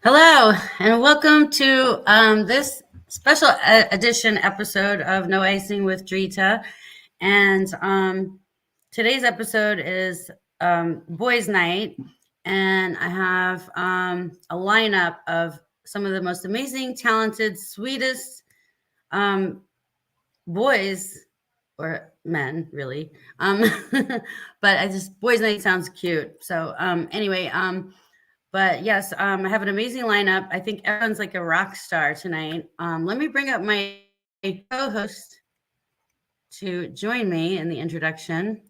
Hello, and welcome to this special edition episode of No Icing with Dritta. And today's episode is Boys Night, and I have a lineup of some of the most amazing, talented, sweetest boys or men, really. But Boys Night sounds cute. So anyway. But yes, I have an amazing lineup. I think everyone's like a rock star tonight. Let me bring up my co-host to join me in the introduction.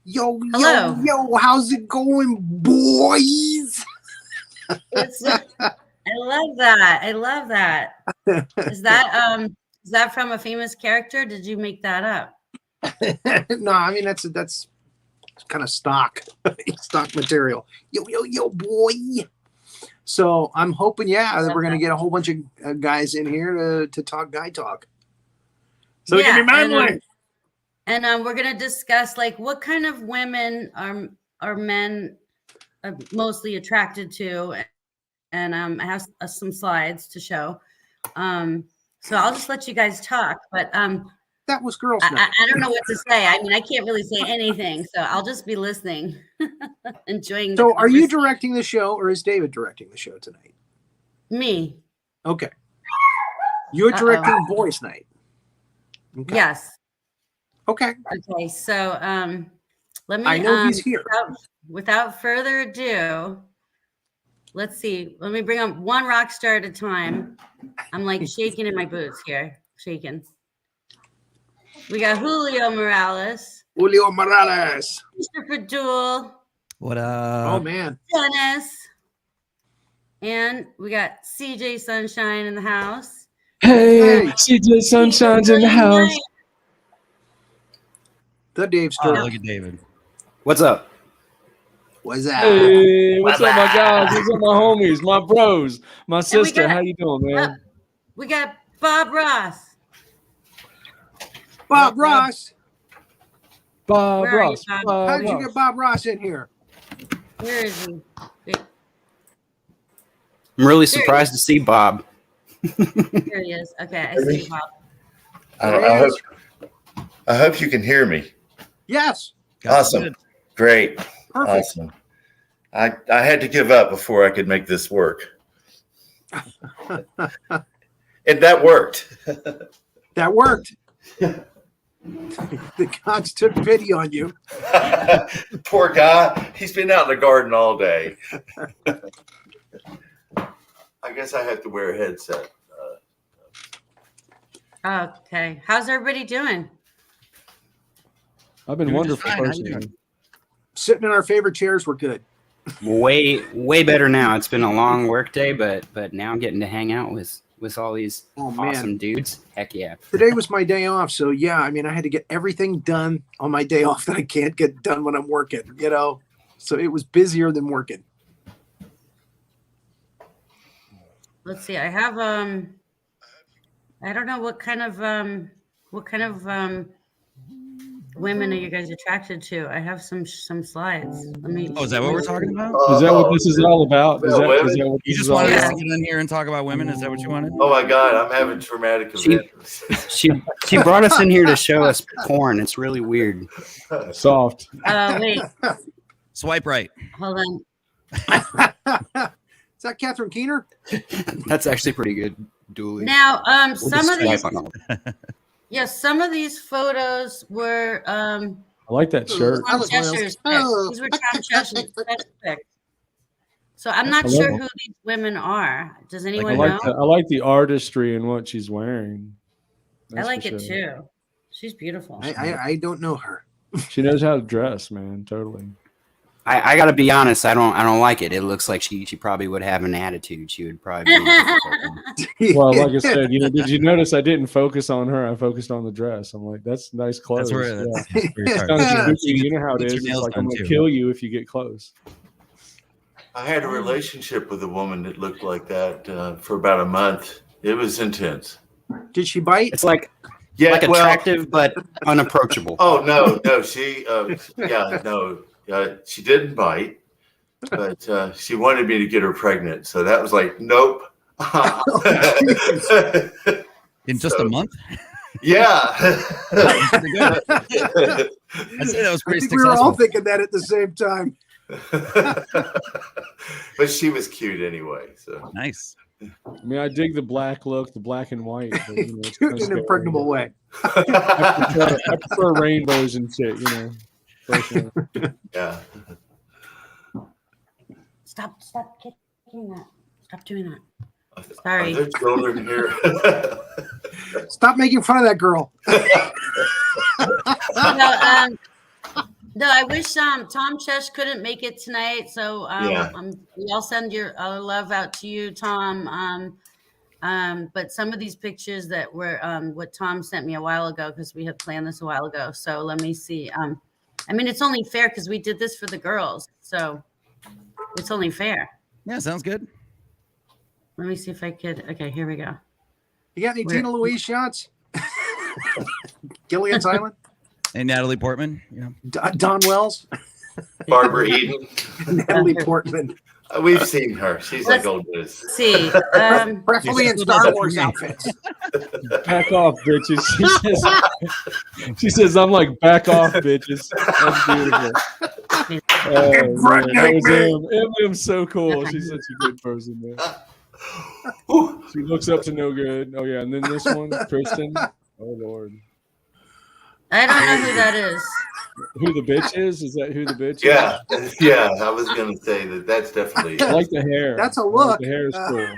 Yo, Hello. yo, how's it going, boys? I love that. I love that. Is that from a famous character? Did you make that up? No, I mean that's kind of stock material. Yo, boy. So I'm hoping, that we're gonna get a whole bunch of guys in here to talk guy talk. So give me manly. And we're gonna discuss like what kind of women are men mostly attracted to, and I have some slides to show. So I'll just let you guys talk, but that was girls' night. I don't know what to say. I mean, I can't really say anything, so I'll just be listening, enjoying. So, are you directing the show, or is David directing the show tonight? Me. Okay. You're directing Boys Night. Okay. Yes. Okay. Okay. So, let me. I know he's here. Without further ado, let's see. Let me bring up one rock star at a time. I'm like shaking in my boots here, shaking. We got Julio Morales. Christopher Jewell. What up? Oh, man. Dennis. And we got CJ Sunshine in the house. Hey, CJ Sunshine's in the house. The Dave story. Look at David. What's up? What's up? Hey, what's up, my guys? What's up, my homies, my bros, my sister? How you doing, man? We got Bob Ross. Bob Ross. Bob Ross. How did you get Bob Ross in here? Where is he? Wait. I'm really surprised to see Bob. There he is. Okay, I see Bob. I hope you can hear me. Yes. Awesome. Good. Great. Perfect. Awesome. I had to give up before I could make this work. And that worked. That worked. The gods took pity on you. Poor guy. He's been out in the garden all day. I guess I have to wear a headset. Okay. How's everybody doing? I've been wonderful personally. Sitting in our favorite chairs, we're good. Way better now. It's been a long work day, but now I'm getting to hang out with all these awesome dudes. Heck yeah. Today was my day off, so I mean I had to get everything done on my day off that I can't get done when I'm working, So it was busier than working. Let's see. I have I don't know what kind of women are you guys attracted to? I have some slides. Let me. Oh, is that what we're talking about? Is that what this is all about? Is that what you just wanted us to get in here and talk about women? Is that what you wanted? Oh my God, I'm having traumatic events. She brought us in here to show us porn. It's really weird. Soft. Wait. Swipe right. Hold on. Is that Catherine Keener? That's actually pretty good. Dually. Now, some of these photos were. I like that shirt. These were Tom Cheshire's pics. So I'm not sure who these women are. Does anyone know? I like the artistry in what she's wearing. I like it too. She's beautiful. I don't know her. She knows how to dress, man. Totally. I gotta be honest. I don't like it. It looks like she probably would have an attitude. She would probably. Be well, like I said, did you notice I didn't focus on her? I focused on the dress. I'm like, that's nice clothes. That's where. You know how it is. It's like I'm gonna kill you if you get close. I had a relationship with a woman that looked like that for about a month. It was intense. Did she bite? It's like attractive but unapproachable. Oh no, she she didn't bite. but she wanted me to get her pregnant. So that was like, nope. In just a month? Yeah. I'd say that was I pretty think we were all successful. thinking that at the same time. But she was cute anyway. So Nice. I mean, I dig the black look, the black and white. But, you know, it's Cute kinda in an impregnable way. I prefer rainbows and shit, you know. Personally. yeah. Stop kicking that. Stop doing that. Are there children here? Stop making fun of that girl. No, I wish Tom Chesh couldn't make it tonight. So Yeah. we all send our love out to you, Tom. But some of these pictures that were what Tom sent me a while ago, because we had planned this a while ago. So let me see. I mean, it's only fair because we did this for the girls. So it's only fair. Yeah, sounds good. Let me see if I could. Okay, here we go. You got any Where- Tina Louise shots? Gillian's Island? And Natalie Portman. Yeah. Don Wells? Barbara Eden. Natalie Portman. We've seen her. She's like old news. Let's see. Preferably in still Star does it Wars for me. outfits. Back off, bitches. She says, I'm like, back off, bitches. That's beautiful. Oh, man, that was Eminem's so cool. She's such a good person, man. She looks up to no good. Oh, yeah. And then this one, Kristen. Oh, Lord. I don't know who that is. Who the bitch is? Is that who the bitch Yeah. Yeah. I was going to say that's definitely. is? I like the hair. That's a I like look. the hair is cool.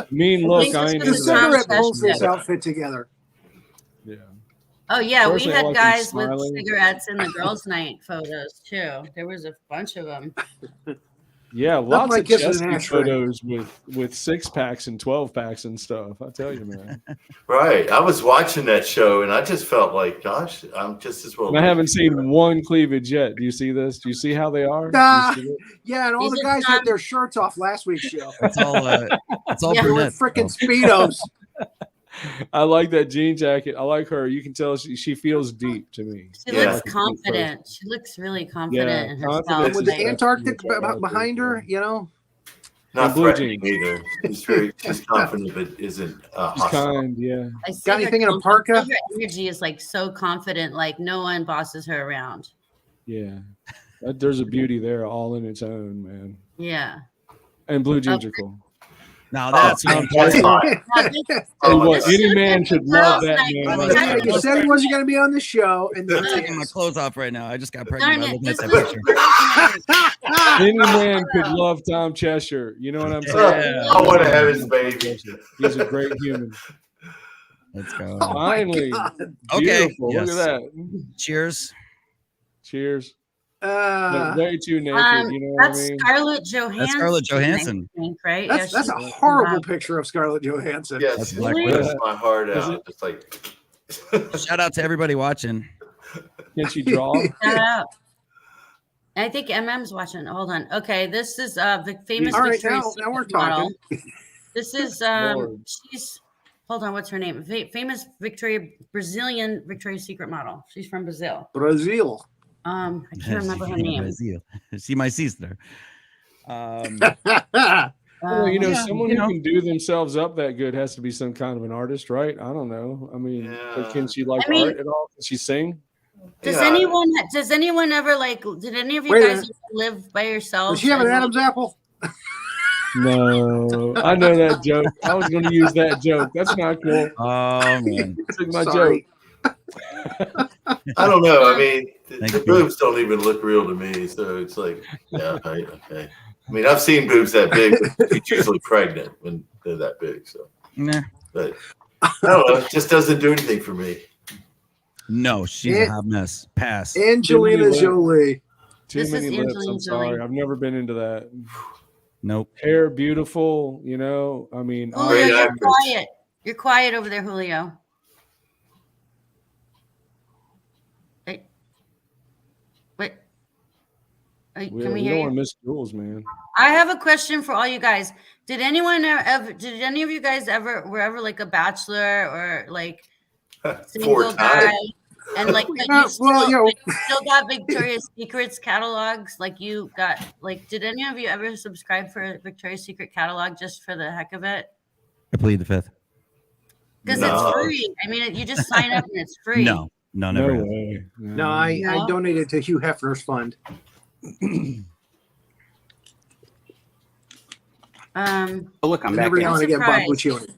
Mean look. I ain't this The was into that. cigarette Tom pulls this Sessions. outfit together. Yeah. Oh yeah, we Personally, I had like them guys with smiling. cigarettes in the girls' night photos too. There was a bunch of them. Yeah, lots like of kissing an chesty ashtray. photos with 6-packs and 12-packs and stuff. I tell you, man. Right. I was watching that show and I just felt like, gosh, I'm just as well. And I haven't seen one cleavage yet. Do you see this? Do you see how they are? Do you Ah, see it? yeah, and all These the are guys Tom- had their shirts off last week's show. It's all Yeah. They were brunette. freaking Speedos. I like that jean jacket. I like her. You can tell she feels deep to me. She Yeah. looks confident. She looks really confident in herself. confidence With is the Like, Antarctic definitely behind her, you know. Not And blue threatening either. She's confident, but isn't She's hostile. kind, yeah. I see Got her anything in a confidence- parka? Her energy is like so confident, like no one bosses her around. Yeah. There's a beauty there all in its own, man. Yeah. And blue jeans are cool. Now that's Tom That's Chesh. fine. Now, this- Tell you Oh, what, this any is man the should girls' love that night man. when we Yeah, had You to said he wasn't going to be on the show, and I'm then taking my clothes off right now. I just got Darn pregnant by it, looking this at is that picture. girls' night. Any man could love Tom Cheshire. You know what I'm saying? Yeah. I want to have his baby. He's a great human. Let's go. Oh, my Finally. God. Okay, Beautiful. yes. Look at that. Cheers. Cheers. But way too naked. You know what I That's mean? Scarlett Johansson. That's Scarlett Johansson. I think, right? That's Yeah, a she's- horrible wow. picture of Scarlett Johansson. Yes, That's it Black Widow. rips my heart Is out. Just like. Shout out to everybody watching. Can she draw? Shout out. I think MM's watching. Hold on. Okay, this is the famous All right, Victoria's now Secret we're model. talking. This is Lord. she's hold on, what's her name? Famous Brazilian Victoria's Secret model. She's from Brazil. Brazil. I can't remember her name. See my sister. Well, you know, Yeah, someone you who know. can do themselves up that good has to be some kind of an artist, right? I don't know. I mean, but can she like I mean- art at all? Can she sing? Does Yeah. anyone ever like? Did any of you Wait a guys minute. live by yourselves? Does she have an and, Adam's apple? No, I know that joke. I was going to use that joke. That's not cool. Oh man. Took my Sorry. I don't know. I mean, Thank the you. boobs don't even look real to me. So it's like, yeah, right, okay. I mean, I've seen boobs that big, but she's usually pregnant when they're that big. So, Nah. but I don't know. It just doesn't do anything for me. No, she's a hot mess. Pass. Angelina Too many Jolie. Too This is many lips. Angelina I'm sorry. Jolie. I've never been into that. Nope. Hair beautiful, you know. I mean, Julio, Great you're actress. quiet. You're quiet over there, Julio. Hey. Wait. we Can we don't hear want to you? miss Jules, man. I have a question for all you guys. Did anyone ever? Did any of you guys ever were ever like a bachelor or like single Four guy? times. And like, Yeah, well, you know, like, you still got Victoria's Secret's catalogs. Like, you got like, did any of you ever subscribe for a Victoria's Secret catalog just for the heck of it? I plead the fifth. Because No. it's free. I mean, you just sign up and it's free. No, No never. have. way. no, I No? donated to Hugh Hefner's fund. Oh, look, I'm And back every in. now and again, Bob surprised. Buccione.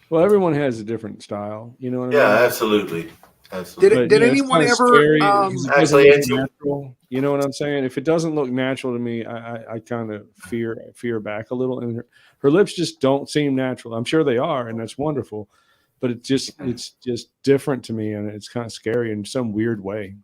Well, everyone has a different style. You know what I Yeah, mean? absolutely. Absolutely. Did yeah, it's anyone kinda ever, scary because it doesn't Actually, look it's- natural. You know what I'm saying? If it doesn't look natural to me, I kind of fear back a little. And her lips just don't seem natural. I'm sure they are, and that's wonderful. But it's just different to me, and it's kind of scary in some weird way.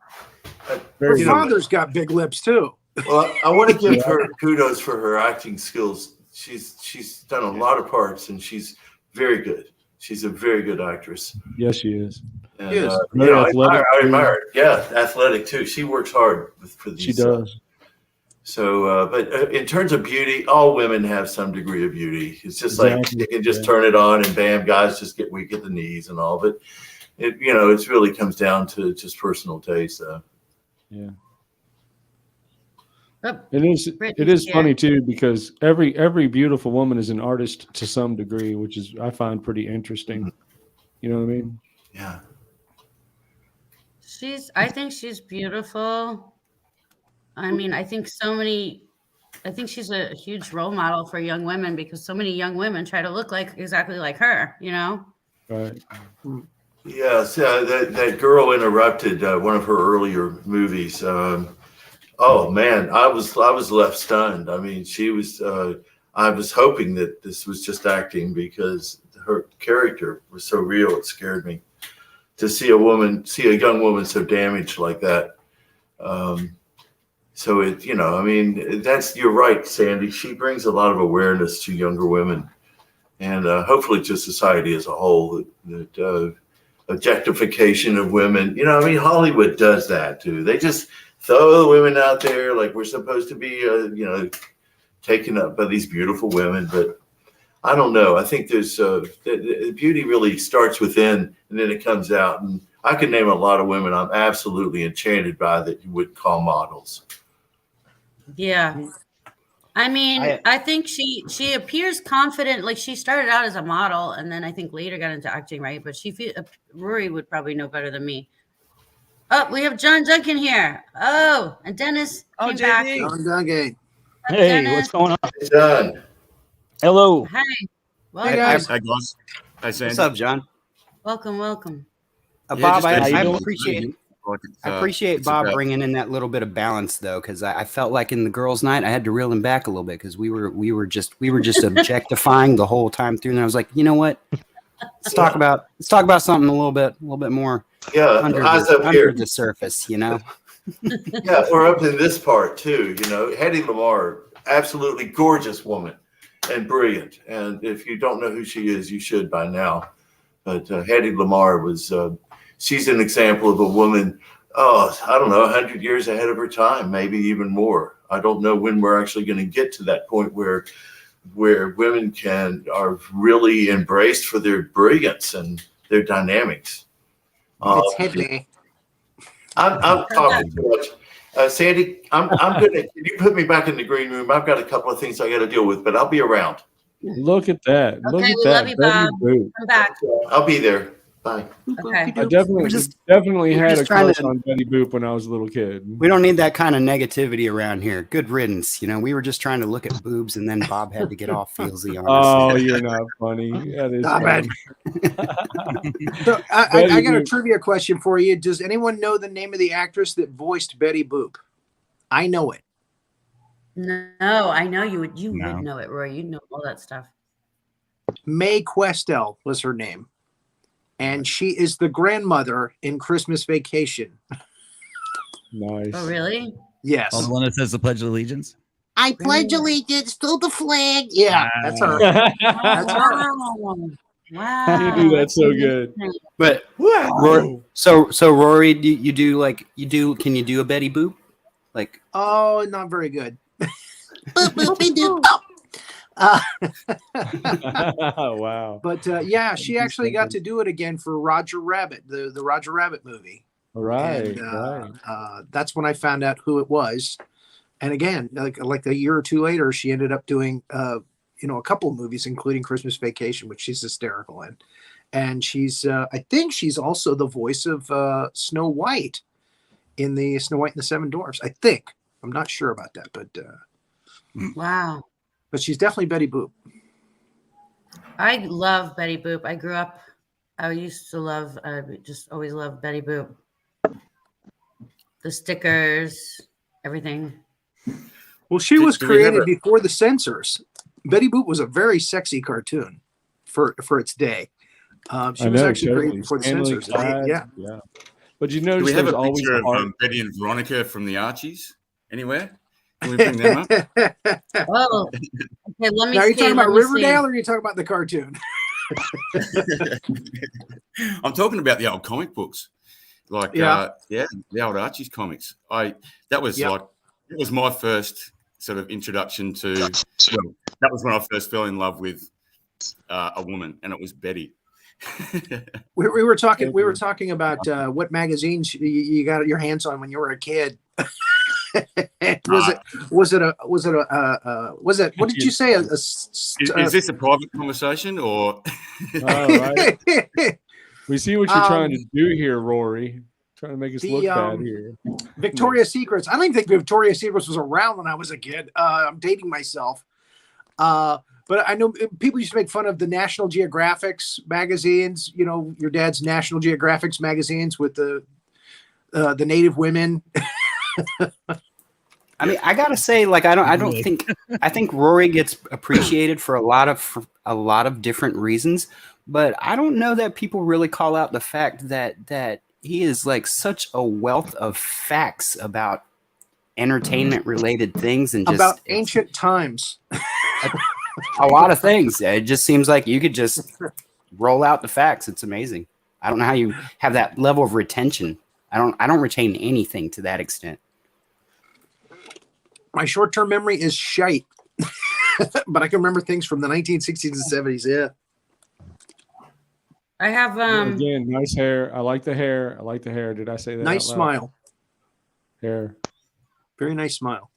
Her Very You know, father's got big lips too. Well, I want to give her kudos for her acting skills. She's done a lot of parts, and she's very good. She's a very good actress. Yes, she is. And, Yes. you Very know, athletic, I too. admire her. Yeah, athletic too. She works hard for these. She does. But in terms of beauty, all women have some degree of beauty. It's just like Exactly. you can just Yeah. turn it on, and bam, guys just get weak at the knees and all. But it really comes down to just personal taste. Yeah. Oh, It is. Brittany's It is here. funny too because every beautiful woman is an artist to some degree, which is I find pretty interesting. You know what I mean? Yeah. I think she's beautiful. I mean, I think she's a huge role model for young women because so many young women try to look exactly like her, you know? Right. Yes, that girl interrupted one of her earlier movies. Oh man, I was left stunned. I mean, she was. I was hoping that this was just acting because her character was so real. It scared me to see a young woman so damaged like that. So I mean, you're right, Sandy. She brings a lot of awareness to younger women, and hopefully to society as a whole. That objectification of women. I mean, Hollywood does that too. They just throw the women out there like we're supposed to be, taken up by these beautiful women. But I don't know. I think there's the beauty really starts within, and then it comes out. And I can name a lot of women I'm absolutely enchanted by that you would call models. Yeah. I mean, I think she appears confident. Like she started out as a model and then I think later got into acting, right? But Rory would probably know better than me. Oh, we have John Duncan here. Oh, and Dennis came back. John Dungay. Hey, Dennis. what's going on? It's done. Hello. Hi. Well, Hey, guys. Hi, guys. Hi, Sandy. What's up, John? welcome. Yeah, Bob, just I how basically- appreciate it's Bob about- bringing in that little bit of balance though, because I felt like in the girls' night I had to reel him back a little bit because we were just objectifying the whole time through, and I was like, you know what? Let's talk about something a little bit more Yeah, under eyes up here. the surface, you know. Yeah, or up in this part too. Hedy Lamarr, absolutely gorgeous woman and brilliant. And if you don't know who she is, you should by now. But Hedy Lamarr was, she's an example of a woman, I don't know, 100 years ahead of her time, maybe even more. I don't know when we're actually going to get to that point where women are really embraced for their brilliance and their dynamics. It's Headley. I'm talking too much. Sandy, I'm gonna. Can you put me back in the green room? I've got a couple of things I got to deal with, but I'll be around. Look at that. Look Okay, at we that. love you, Betty Bob. Boop. Come back. I'll be there. Bye. Okay. I definitely we're had a just trying crush to- on Betty Boop when I was a little kid. We don't need that kind of negativity around here. Good riddance. We were just trying to look at boobs, and then Bob had to get off feelsy on us. Oh, you're not funny. That is Stop funny. So I Betty got a Boop. trivia question for you. Does anyone know the name of the actress that voiced Betty Boop? I know it. No, I know you would No. know it, Roy. You know all that stuff. Mae Questel was her name. And she is the grandmother in Christmas Vacation. Nice. Oh, really? Yes. Oh, the one that says the Pledge of Allegiance. I pledge allegiance to the flag. Yeah, that's her. That's her. Wow. Wow. You do that so good. But so Rory, can you do a Betty Boop? Like, Oh, not very good. Uh, Wow. but yeah, she actually got to do it again for Roger Rabbit, the Roger Rabbit movie. Right. And Right. that's when I found out who it was. And again, like a year or two later, she ended up doing a couple of movies, including Christmas Vacation, which she's hysterical in. And she's I think she's also the voice of Snow White in the Snow White and the Seven Dwarfs. I think. I'm not sure about that, Wow. but she's definitely Betty Boop. I love Betty Boop. I grew up, I used to love, just always loved Betty Boop. The stickers, everything. Well, she Do- was do we have created a- before the censors. Betty Boop was a very sexy cartoon for its day. She was actually created before the Scantily censors. clad, Yeah. yeah. But you Do notice we have there's a always picture a of heart. Betty and Veronica from the Archies anywhere? Can we bring them up? Oh, okay. Let me Now, are you see. talking about Let me Riverdale see. or are you talking about the cartoon? I'm talking about the old comic books, like Yeah. the old Archies comics. That was Yep. like it was my first sort of introduction to. Well, that was when I first fell in love with a woman, and it was Betty. We were talking. Thank We were you. talking about what magazines you got your hands on when you were a kid. Was it what did you say? Is this a private conversation or? All right. We see what you're trying Um, to do here, Rory. Trying to make us look bad here. Victoria's Secrets. I don't even think Victoria's Secrets was around when I was a kid. I'm dating myself. But I know people used to make fun of the National Geographics magazines. You know, your dad's National Geographics magazines with the native women. I mean, I gotta say, like, I don't think, I think Rory gets appreciated for a lot of different reasons, but I don't know that people really call out the fact that he is like such a wealth of facts about entertainment related things and just About ancient times. a lot of things. It just seems like you could just roll out the facts. It's amazing. I don't know how you have that level of retention. I don't retain anything to that extent. My short-term memory is shite, but I can remember things from the 1960s and 70s. Yeah. I have Again, nice hair. I like the hair. I like the hair. Did I say that? Nice out loud? smile. Hair. Very nice smile.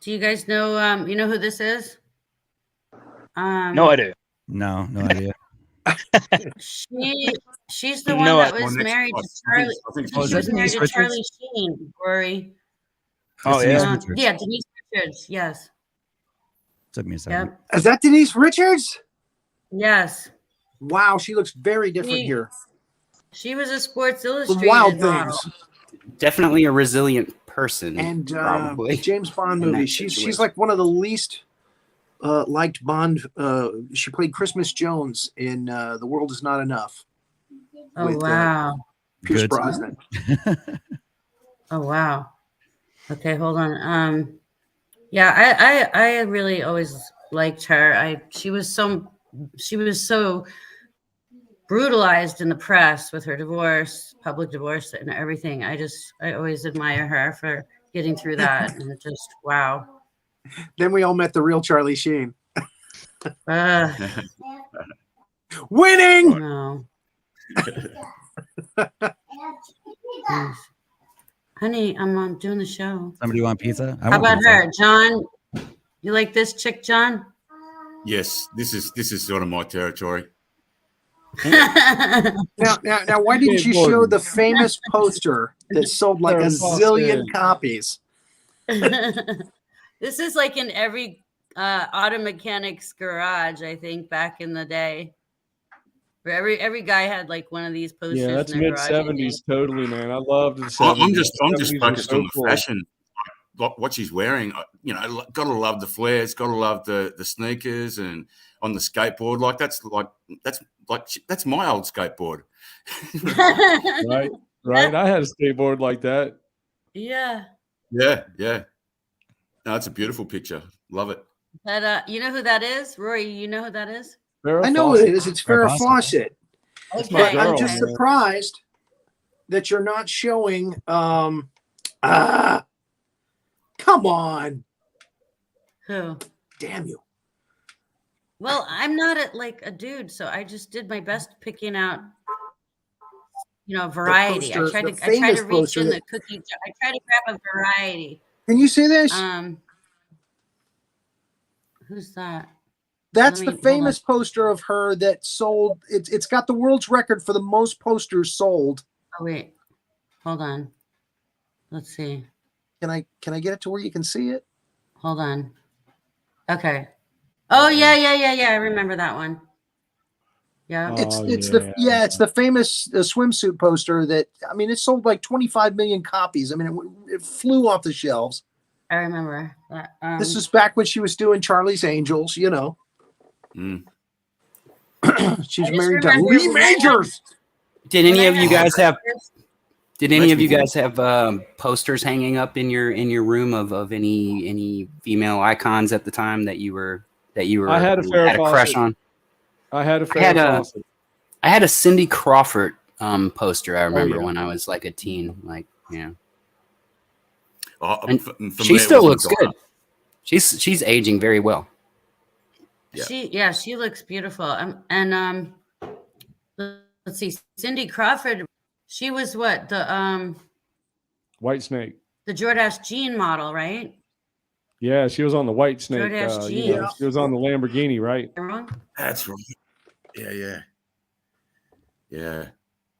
do you guys know you know who this is? No idea. No idea. She's the one No, that Well, was next- married I to think- Charlie. I think Oh, is She that was married Denise to Richards? Charlie Sheen, Rory. Oh, Denise yeah. Richards. Yeah, Denise Richards. Yes. Took me a second. Yep. Is that Denise Richards? Yes. Wow, she looks very different She- here. She was a Sports Some Illustrated wild model. things. Definitely a resilient person. And probably. James Bond in that movie. She's situation. like one of the least liked Bond. She played Christmas Jones in The World Is Not Enough. Oh with, wow. Pierce Good. Brosnan. Oh wow. Okay, hold on. Yeah, I really always liked her. She was so brutalized in the press with her divorce, public divorce, and everything. I always admire her for getting through that, and just wow. Then we all met the real Charlie Sheen. Winning. No. Yes. Honey, I'm doing the show. Somebody want pizza? I How want about pizza. her, John? You like this chick, John? Yes, this is sort of my territory. Now, why didn't you show Gordon. the famous poster that sold like a Sarah zillion Paulson. copies? This is like in every auto mechanic's garage, I think, back in the day. Where every guy had like one of these posters. Yeah, that's in their mid garage. '70s. Totally, man. I loved the '70s. I'm just 70s were focused so on the cool. fashion, what she's wearing. You know, gotta love the flares, gotta love the sneakers, and on the skateboard, that's my old skateboard. Right, right. I had a skateboard like that. Yeah. Yeah. No, it's a beautiful picture. Love it. But you know who that is? Rory, you know who that is? Farrah I know Fawcett. it is. It's Farrah Fawcett. Fawcett. That's Okay. my But girl, I'm just man. surprised that you're not showing. Come on. Who? Damn you. Well, I'm not like a dude, so I just did my best picking out, variety. poster, I the tried famous to reach poster in that- the cookie jar. I tried to grab a variety. Can you see this? Who's that? That's Let the me hold on. famous poster of her that sold. It's got the world's record for the most posters sold. Oh wait, hold on. Let's see. Can I get it to where you can see it? Hold on. Okay. Oh yeah. I remember that one. Yeah. It's the famous swimsuit poster that it sold like 25 million copies. I mean, it flew off the shelves. I remember that. This is back when she was doing Charlie's Angels. Mm. She's I just married to remember Lee when I had- Majors. Did any when I of you had guys have? posters- Did any of you guys have posters hanging up in your room of any female icons at the time that you were I had a Farrah had a crush Fawcett. on? I had a Farrah Fawcett. I had a Cindy Crawford poster. I remember yeah. when I was like a teen. Like, yeah. Oh, And for she me, it still was looks Madonna. good. She's aging very well. Yeah. She looks beautiful. Let's see, Cindy Crawford. She was what White Snake. the Jordache Jean model, right? Yeah, she was on the White Snake. Jordache She was on the Lamborghini, right? Am I wrong? That's right. Yeah.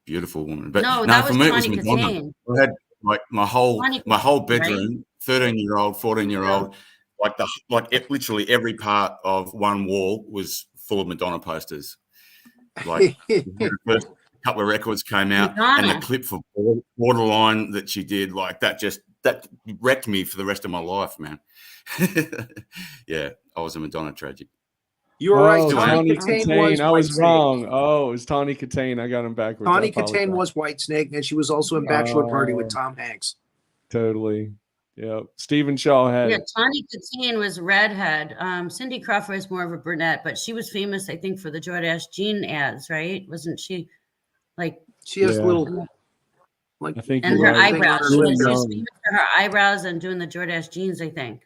Beautiful woman. But No, no, that for was me, it was Tawny Madonna. Katane. I had like my whole Tawny bedroom, 13-year-old, 14-year-old, literally every part of one wall was full of Madonna posters. Like the first couple of records came out, and Madonna. the clip for Borderline that she did, like that wrecked me for the rest of my life, man. Yeah, I was a Madonna tragic. You were right. Tawny Katane was I was White wrong. Oh, it was Tawny Katane. I got him backwards. Tawny Katane was White Snake, and she was also in Bachelor Party with Tom Hanks. Totally. Yeah. Stephen Shaw had Yeah, it. Tawny Katane was redhead. Cindy Crawford is more of a brunette, but she was famous, I think, for the Jordache Jean ads, right? Wasn't she? Like, She has Yeah. little, like, I think and you're her right. eyebrows. Her She lips. was famous for her eyebrows and doing the Jordache jeans, I think.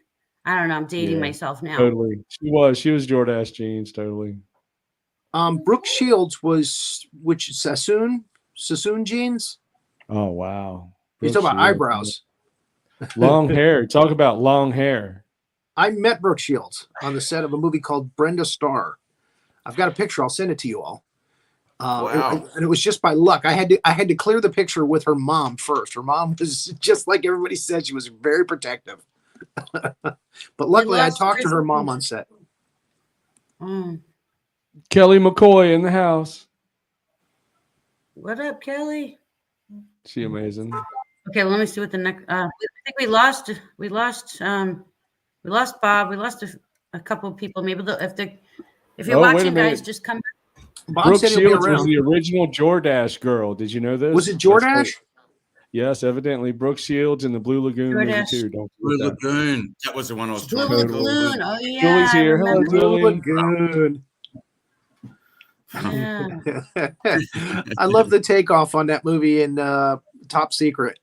I don't know. I'm dating Yeah, myself now. Totally. She was Jordache jeans, totally. Brooke Shields was Sassoon jeans. Oh wow. You talk about eyebrows. Long hair. Talk about long hair. I met Brooke Shields on the set of a movie called Brenda Starr. I've got a picture. I'll send it to you all. Wow. And it was just by luck. I had to clear the picture with her mom first. Her mom was just like everybody said. She was very protective. But luckily, I talked to her mom on set. Mm. Kelly McCoy in the house. What up, Kelly? She amazing. Okay, let me see what the next. I think we lost Bob. We lost a couple of people. Maybe if you're Oh, wait a watching, guys, minute. just come back. Bob Brooke said he'll be Shields was around. the original Jordache girl. Did you know this? Was it That's Jordache? right. Yes, evidently. Brooke Shields in the Blue Lagoon movie Jordache. too. Don't Blue forget that. Lagoon. That was the one I was Blue trying to Lagoon. Oh yeah, Julie's I here. Hello, remember. Julie. Good. Yeah. I love the takeoff on that movie in Top Secret.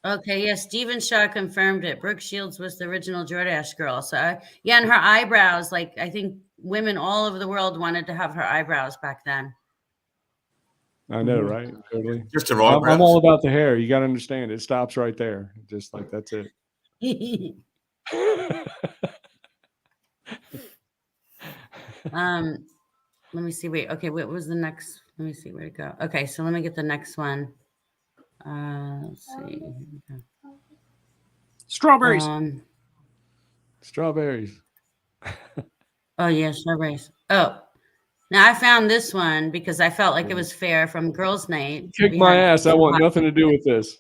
Okay, yeah, Stephen Shaw confirmed it. Brooke Shields was the original Jordache girl. So yeah, and her eyebrows, like I think women all over the world wanted to have her eyebrows back then. I know, right? Totally. Just a I'm all about the hair. You got to understand. It stops right there. Just like that's it. Let me see. Wait, okay, what was the next? Let me see where to go. Okay, so let me get the next one. Let's see. Here we go. Strawberries. Strawberries. Oh yeah, strawberries. Oh, now I found this one because I felt like it was fair from Girls' Night. Kick We my had- ass. I want nothing to do with this.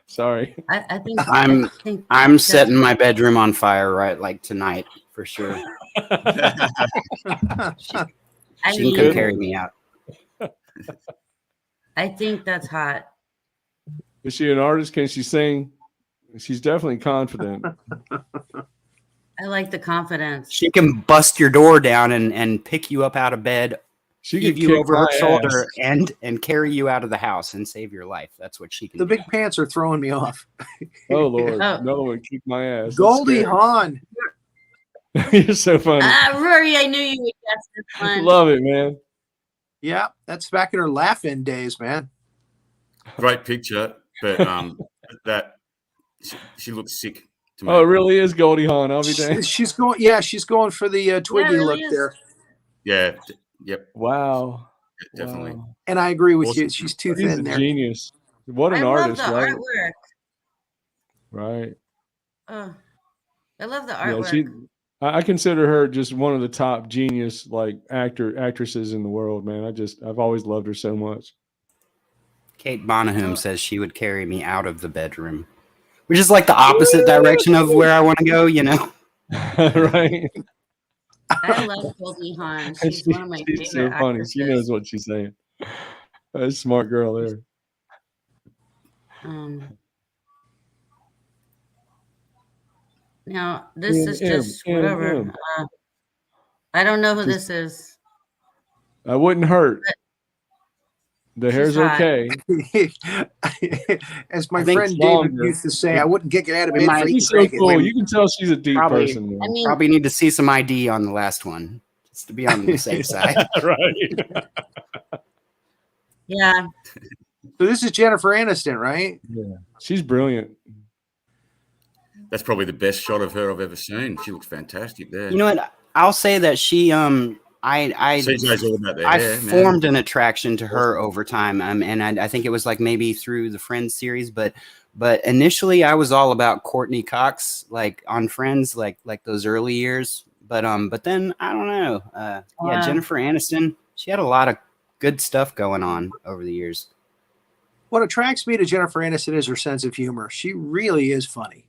Sorry. I think I'm that's- setting my bedroom on fire right like tonight for sure. I She mean, can carry me out. I think that's hot. Is she an artist? Can she sing? She's definitely confident. I like the confidence. She can bust your door down and pick you up out of bed She heave could you kick over her my shoulder ass. and carry you out of the house and save your life. That's what she can The do. big pants are throwing me off. Oh Lord, Oh. another one kick my ass. That's Goldie scary. Hawn. You're so funny. Rory, I knew you would guess this one. Love it, man. Yeah, that's back in her laugh-in days, man. Great picture, but that she looks sick to me. Oh, it really is Goldie Hawn. I'll be damned. She's going. Yeah, she's going for the Twiggy it really look is. there. Yeah. Yep. Wow. Definitely. Wow. And I agree with Awesome. you. She's too He's a thin there. genius. What an I artist, love the right? artwork. Right. Oh, I love the Yeah, artwork. I consider her just one of the top genius like actresses in the world, man. I've always loved her so much. Kate Bonahum says she would carry me out of the bedroom, which is like the opposite direction of where I want to go, you know? Right. I love Goldie Hawn. She's one of my favorite She's so funny. actresses. She knows what she's saying. That's a smart girl there. Now this is just whatever. I don't know who this is. I wouldn't hurt. The hair's hot. okay. As my I think friend it's David longer. used to say, I wouldn't kick it out of We bed might for be eating She's so bacon. cool. You can tell she's a deep Probably- person. Man. I mean, Probably need to see some ID on the last one just to be on the safe side. Right. yeah. So this is Jennifer Aniston, right? Yeah. She's brilliant. That's probably the best shot of her I've ever seen. She looks fantastic there. You know what? I'll say that she I CJ's all about their I hair, man. formed an attraction to her over time, and I think it was like maybe through the Friends series, but initially I was all about Courtney Cox, like on Friends, like those early years. But then I don't know. Yeah, Jennifer Aniston, she had a lot of good stuff going on over the years. What attracts me to Jennifer Aniston is her sense of humor. She really is funny.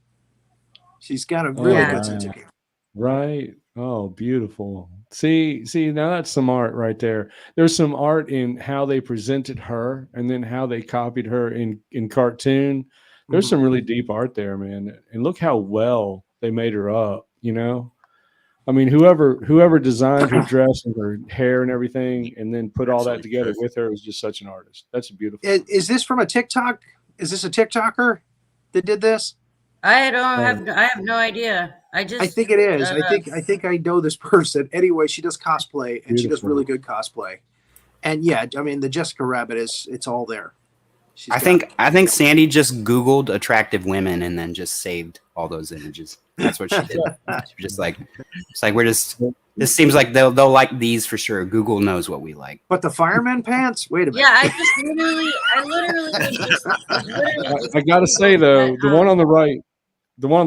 She's got a really good sense of humor. Right. Oh, beautiful. See, now that's some art right there. There's some art in how they presented her and then how they copied her in cartoon. There's some really deep art there, man. And look how well they made her up, you know? I mean, whoever designed her dress and her hair and everything and then put all that together with her was just such an artist. That's beautiful. Is this from a TikTok? Is this a TikToker that did this? I have no idea. I think it is. I think I know this person. Anyway, she does cosplay and she does really good cosplay. And yeah, I mean the Jessica Rabbit it's all there. I think Sandy just Googled attractive women and then just saved all those images. That's what she did. She was just like, it's like this seems like they'll like these for sure. Google knows what we like. But the fireman pants? Wait a minute. Yeah, I literally I gotta say though, the one on the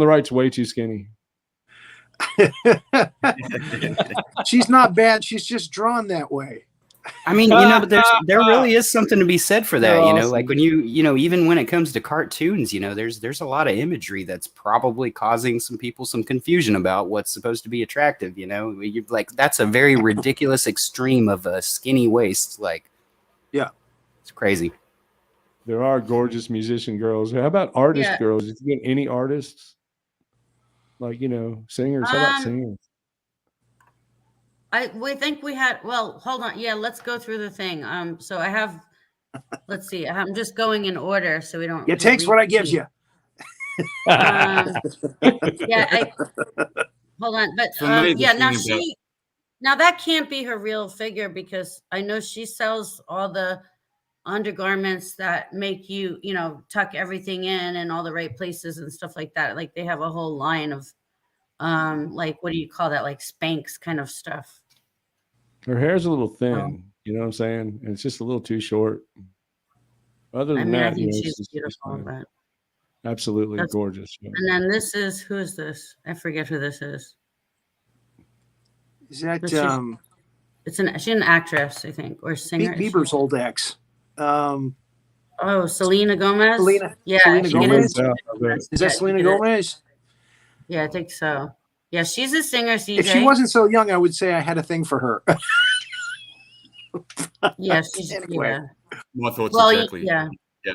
right's way too skinny. She's not bad. She's just drawn that way. I mean, but there really is something to be said for that, They're you know, awesome. like when even when it comes to cartoons, there's a lot of imagery that's probably causing some people some confusion about what's supposed to be attractive, you like that's a very ridiculous extreme of a skinny waist. Like, yeah, it's crazy. There are gorgeous musician girls. How about artist girls? Did you get any artists? Like, singers. How about singers? We think we had. Well, hold on. Yeah, let's go through the thing. So I have. Let's see. I'm just going in order so we don't. It takes what I gives you. Hold on, but now that can't be her real figure because I know she sells all the undergarments that make you, tuck everything in and all the right places and stuff like that. Like they have a whole line of, like what do you call that? Like Spanx kind of stuff. Her hair's a little thin, you know what I'm saying? And it's just a little too short. Other than that, I think she's beautiful, but absolutely gorgeous. And then who is this? I forget who this is. Is that she's an actress, I think, or singer. Bieber's old ex. Selena Gomez. Selena Gomez. Is that Selena Gomez? Yeah, I think so. Yeah, she's a singer, CJ. If she wasn't so young, I would say I had a thing for her. Yeah, she's anyway. Yeah. My thoughts exactly. Yeah. Yeah.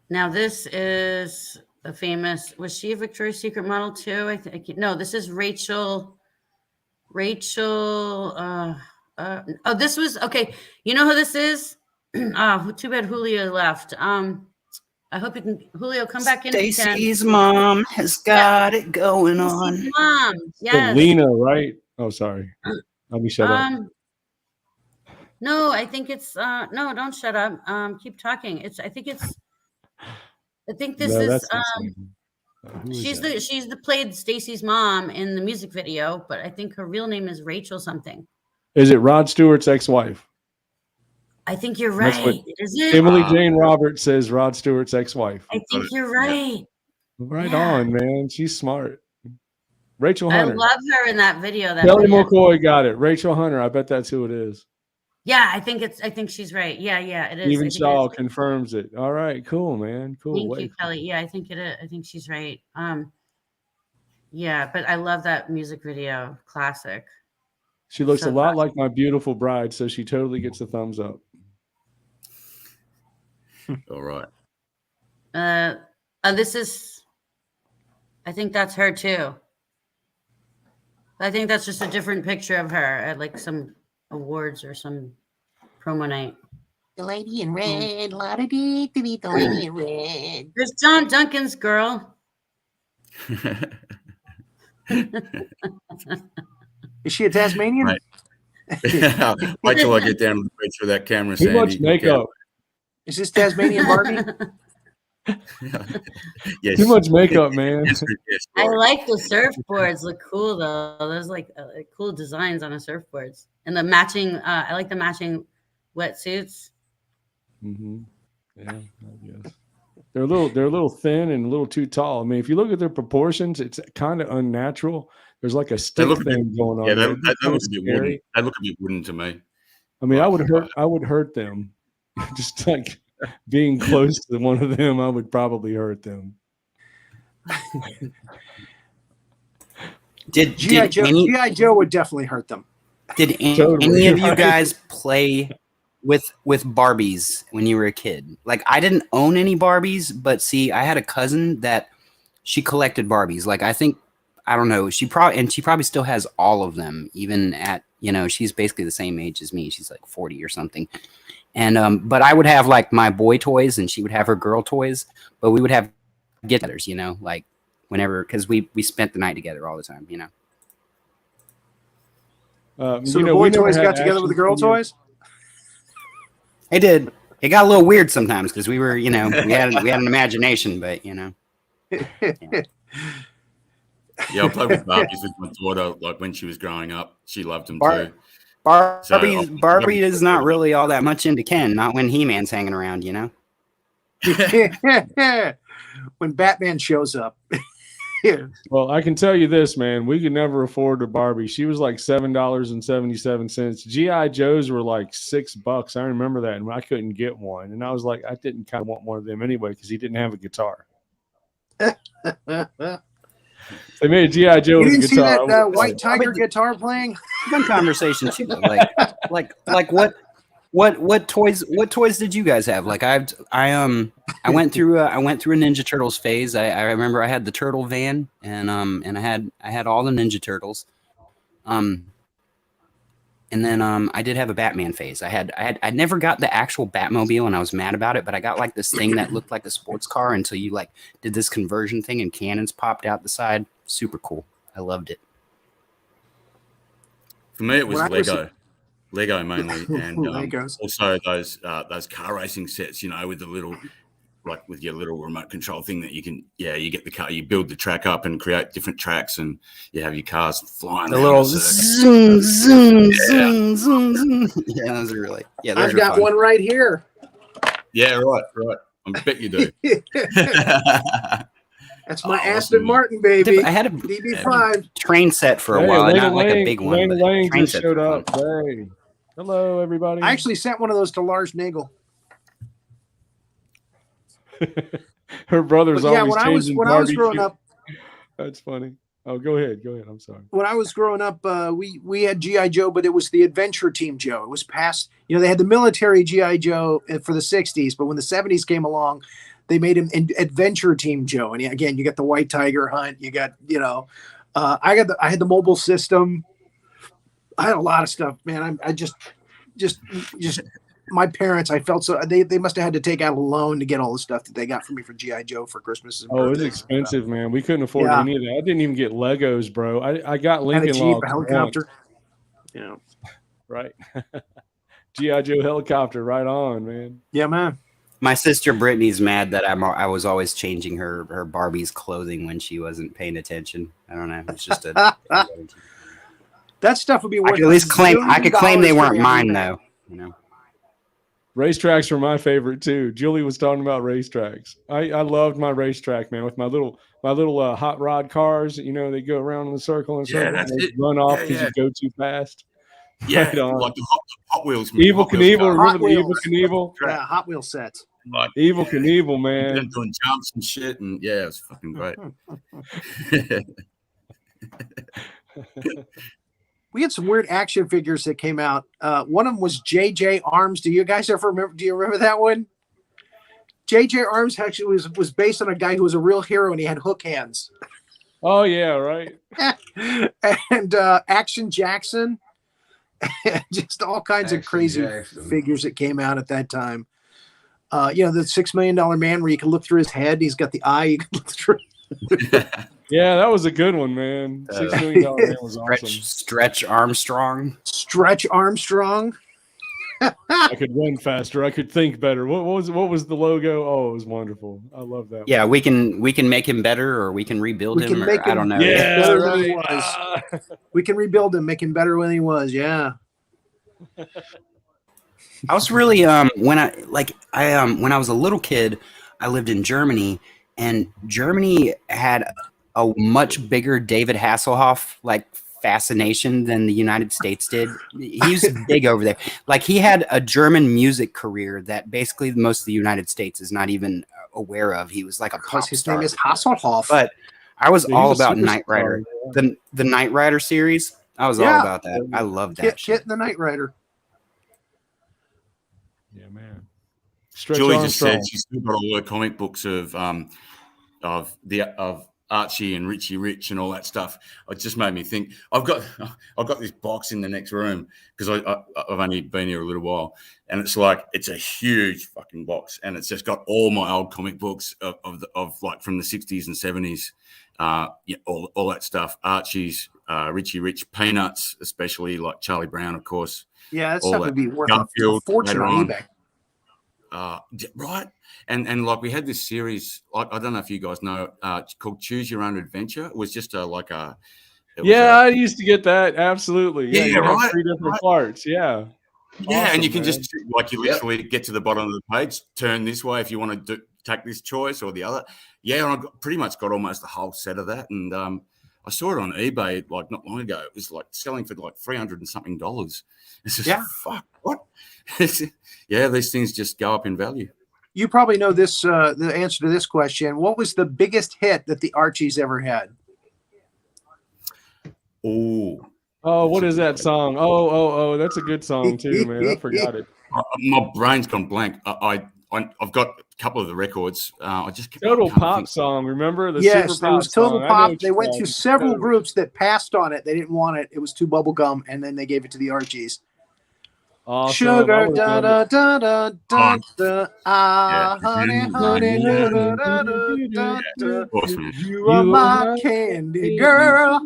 Now this is the famous. Was she a Victoria's Secret model too? I think. No, this is Rachel. Rachel. Oh, this was okay. You know who this is? Oh, too bad Julio left. I hope you can, Julio, come back in if you can. Stacy's mom has got it going on. Stacy's mom. Yes. Lena, right? Oh, sorry. Let me shut up. No, I think it's no, don't shut up. Keep talking. I think this No, is that's insane. Who is that? she's the played Stacy's mom in the music video, but I think her real name is Rachel something. Is it Rod Stewart's ex-wife? I think you're That's what right. Is it? Emily Jane Roberts says Rod Stewart's ex-wife. I think you're right. Right Yeah. on, man. She's smart. Rachel I Hunter. love her in that video. Kelly McCoy got it. Rachel Hunter. I bet that's who it is. Yeah, I think she's right. Yeah, it is. Even I think Shaw it is. confirms it. All right, cool, man. Cool. Thank Way you, Kelly. Yeah, I think it is. I think she's right. Yeah, but I love that music video. Classic. She looks So a lot classic. like my beautiful bride, so she totally gets a thumbs up. All right. This is. I think that's her too. I think that's just a different picture of her at like some awards or some promo night. The lady in red, la da dee, the lady in red. There's John Duncan's girl. Is she a Tasmanian? Right. Wait till I get down to the bridge with that camera. Too Sandy. much makeup. Is this Tasmanian Barbie? Yes. Too much makeup, man. Yes, I like the surfboards. Look cool though. There's like cool designs on the surfboards and the matching. I like the matching wetsuits. Mm-hmm. Yeah, I guess they're a little thin and a little too tall. I mean, if you look at their proportions, it's kind of unnatural. There's like a stick thing going on. Yeah, there. they look a bit wooden. They look a bit wooden to me. I mean, I would hurt them. Just like being close to one of them, I would probably hurt them. Did G.I. Joe, any G.I. Joe would definitely hurt them. did any, Totally, any of you right. guys play with Barbies when you were a kid? Like, I didn't own any Barbies, but see, I had a cousin that she collected Barbies. Like, I don't know, she probably still has all of them, even at, she's basically the same age as me. She's like 40 or something. And but I would have like my boy toys and she would have her girl toys, but we would have get-togethers, like whenever, because we spent the night together all the time, So the boy toys got together with the girl toys? It did. It got a little weird sometimes because we were, we had an imagination, but Yeah, I played with Barbies with my daughter, like when she was growing up. She loved them too. Barbie is not really all that much into Ken, not when He-Man's hanging around, When Batman shows up. Yeah. Well, I can tell you this, man. We could never afford a Barbie. She was like $7.77. GI Joes were like $6. I remember that, and I couldn't get one. And I was like, I didn't kind of want one of them anyway because he didn't have a guitar. They made a GI Joe You with a didn't see guitar. that White Tiger guitar playing? Fun conversation too. Like what toys did you guys have? Like I went through a Ninja Turtles phase. I remember I had the turtle van and I had all the Ninja Turtles. And then I did have a Batman phase. I never got the actual Batmobile and I was mad about it, but I got like this thing that looked like a sports car until you like did this conversion thing and cannons popped out the side. Super cool. I loved it. For me, it was Lego mainly, and Legos. also those car racing sets. With the little, like with your little remote control thing that you can, you get the car, you build the track up and create different tracks, and you have your cars flying. The little zoom, zoom, zoom, zoom, zoom. Yeah, those are really. Yeah, those I've are got fun. one right here. Yeah, right. I bet you do. That's my Awesome. Aston Martin, baby. I had a DB5. train set for a while, not like a big one. Lane but Lang train just sets showed were up. fun. Hey. Hello, everybody. I actually sent one of those to Lars Nagel. Her brother's But yeah, always changing when I was growing barbecue. up, That's funny. Oh, go ahead. I'm sorry. when I was growing up, we had GI Joe, but it was the Adventure Team Joe. It was past, they had the military GI Joe for the '60s, but when the '70s came along, they made him Adventure Team Joe. And again, you got the White Tiger Hunt. You got, I had the mobile system. I had a lot of stuff, man. I just my parents, I felt so they must have had to take out a loan to get all the stuff that they got for me for GI Joe for Christmas. And Oh, it was birthdays. expensive, man. We couldn't afford any of that. I didn't even get Legos, bro. I got And Lincoln a Jeep, Logs a helicopter. once. Yeah. Right. GI Joe helicopter, right on, man. Yeah, man. My sister Brittany's mad that I was always changing her Barbie's clothing when she wasn't paying attention. I don't know. It's just a. That stuff would be I worth could at least claim. I could claim they $1,000,000 weren't for mine everything. though. Racetracks were my favorite too. Julie was talking about racetracks. I loved my racetrack, man, with my little hot rod cars. They go around in the circle and Yeah, circle. that's And it. run off Yeah, because yeah. you go too fast. Yeah, Right on. like the Hot Wheels. Evil Hot Wheels Knievel, car. remember Hot the Evil Wheels. Knievel? Yeah, Hot Wheel sets. Like, Evil Knievel, man. and doing jumps and shit, and yeah, it was fucking great. We had some weird action figures that came out. One of them was JJ Arms. Do you guys ever remember? Do you remember that one? JJ Arms actually was based on a guy who was a real hero and he had hook hands. Oh yeah, right. And Action Jackson, just all kinds of crazy figures that came out at that time. The $6 Million Man where you can look through his head. He's got the eye. You can look through. Yeah, that was a good one, man. $6 Million Man was awesome. Stretch Armstrong. Stretch Armstrong. I could run faster. I could think better. What was the logo? Oh, it was wonderful. I love that. Yeah, we can make him better, or we can rebuild him. Or, I don't know. Yeah, better right. than he was. We can rebuild him, make him better than he was. Yeah. I was really when I was a little kid, I lived in Germany, and Germany had a much bigger David Hasselhoff fascination than the United States did. He's big over there. Like he had a German music career that basically most of the United States is not even aware of. He was like a pop His star. name is Hasselhoff. But I was Yeah, all he's a about superstar, Knight Rider. yeah. The Knight Rider series. I was all Yeah. about that. I love that. Kit and the Knight Rider. Yeah, man. Stretch Julie just Armstrong. said she's still got all her comic books of Archie and Richie Rich and all that stuff. It just made me think. I've got this box in the next room because I've only been here a little while, and it's a huge fucking box, and it's just got all my old comic books of from the 60s and 70s, all that stuff. Archie's, Richie Rich, Peanuts, especially like Charlie Brown, of course. Yeah, that all stuff that. would be worth Garfield a fortune later on on. eBay. Right. And like we had this series, I don't know if you guys know, called Choose Your Own Adventure. It was just I used to get that. Absolutely. Yeah, Yeah, you have right, 3 different right. parts. Yeah. Yeah, Awesome, and you can man. just you literally get to the bottom of the page, turn this way if you want to take this choice or the other. Yeah, and pretty much got almost the whole set of that. And I saw it on eBay not long ago. It was selling for $300 and something. It's just fuck what? Yeah, these things just go up in value. You probably know this. The answer to this question: what was the biggest hit that the Archies ever had? Oh, what is that song? Oh, that's a good song too, man. I forgot it. My brain's gone blank. I've got a couple of the records. I just Total can't Pop think. song. Remember the Yes, Super it Pop was Total song? I know Pop. what They you're went talking through several about. groups that passed on it. They didn't want it. It was too bubblegum, and then they gave it to the Archies. Awesome. Sugar, I da would've da da da da, Yeah. honey, honey, da da da da da da. Awesome. You are my candy girl.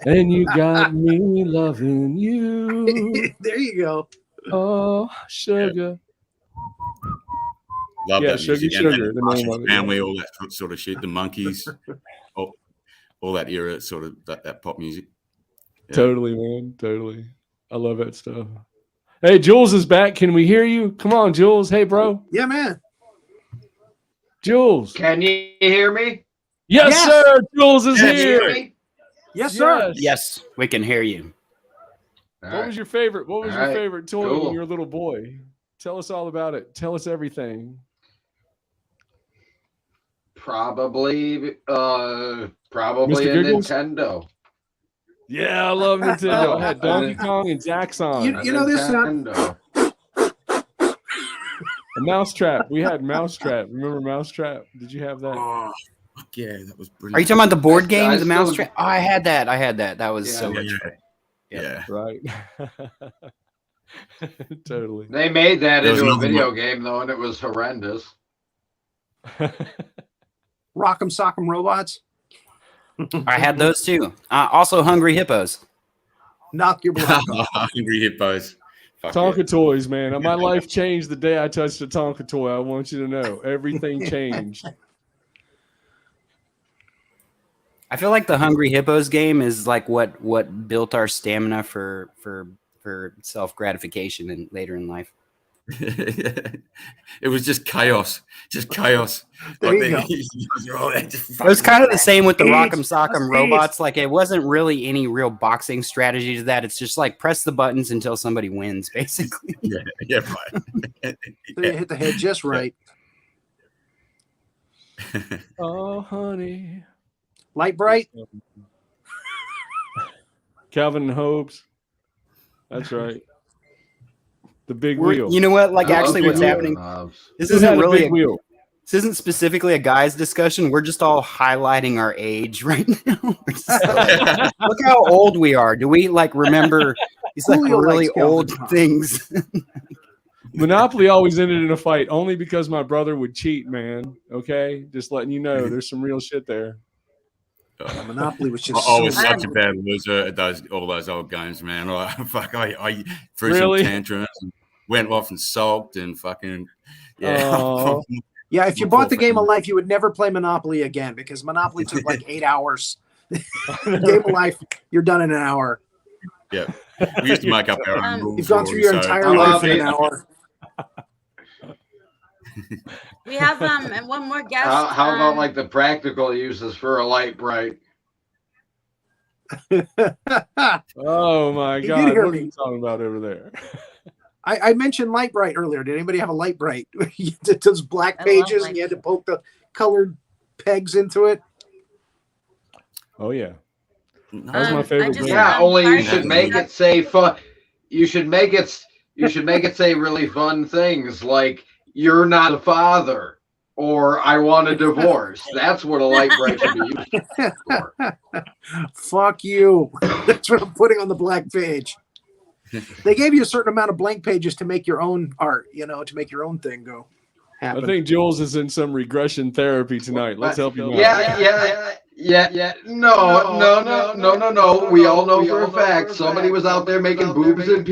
and you got me loving you. There you go. Oh, sugar. Love Yeah, that Sugar, music. Sugar, And the name Marshall's of it, Family, all that sort of shit. The Monkees, all that era, sort of that pop music. Yeah. Totally, man. Totally. I love that stuff. Hey, Jules is back. Can we hear you? Come on, Jules. Hey, bro. Yeah, man. Jules. Can you hear me? Yes, Yes. sir. Jules is Yes, here. sir. Me? Yes, sir. Yes, we can hear you. What was your favorite? What was All your right. favorite toy when Cool. you were a little boy? Tell us all about it. Tell us everything. Probably a Mr. Giggles? Nintendo. Yeah, I love Nintendo. I had Donkey Kong and Zaxxon. You know this. Nintendo. Mousetrap. We had Mousetrap. Remember Mousetrap? Did you have that? Oh, fuck yeah, that was brilliant. Are you talking about the board I game, the still- Mousetrap? Oh, I had that. That was Yeah. so much Yeah. fun. Yeah. Right. Totally. They made that There was into a another video one. game though, and it was horrendous. Rock'em Sock'em Robots. I had those too. Also, Hungry Hippos. Knock your block off. Hungry hippos. Fuck Tonka toys, man. My life changed the day I touched a Tonka toy. I want you to know. Everything changed. I feel like the Hungry Hippos game is like what built our stamina for self gratification and later in life. It was just chaos. Just chaos. There you go. It was kind of the same with the Rock'em Sock'em Robots. Like it wasn't really any real boxing strategy to that. It's just like press the buttons until somebody wins, basically. Yeah, right. So you hit the head just right. Oh, honey. Light bright. Calvin and Hobbes. That's right. The big wheel. You know what? Like I love actually, what's Big happening? Wheel. This Who isn't had a really big wheel? This isn't specifically a guy's discussion. We're just all highlighting our age right now. We're just like, look how old we are. Do we like remember these like Julio really likes Calvin old Hobbes. things? Monopoly always ended in a fight, only because my brother would cheat, man. Okay? Just letting you know there's some real shit there. Monopoly was just I was so such a bad. bad loser at all those old games, man. I threw Really? some tantrums and went off and sulked and fucking Oh. Yeah, if you bought the game of life, you would never play Monopoly again because Monopoly took like 8 hours. Game of life, you're done in an hour. Yeah, we used to make up our own rules. You've gone through your entire How life about in me? an hour. We have and one more guest. How about like the practical uses for a light bright? Oh my He did God. hear What are me. you talking about over there? I mentioned Light Bright earlier. Did anybody have a Light Bright? You did those black I love pages Light and you had to poke the colored pegs into it. Oh yeah. No. That was my I favorite just- game. Yeah, only you should Sorry. make it say fun. You should make it say really fun things like "You're not a father" or "I want a divorce." That's what a light bright should be used for. Fuck you. That's what I'm putting on the black page. They gave you a certain amount of blank pages to make your own art, to make your own thing go happen. I think Jules is in some regression therapy tonight. Let's help you out. Yeah. No. We all know for a fact somebody was out there making boobs and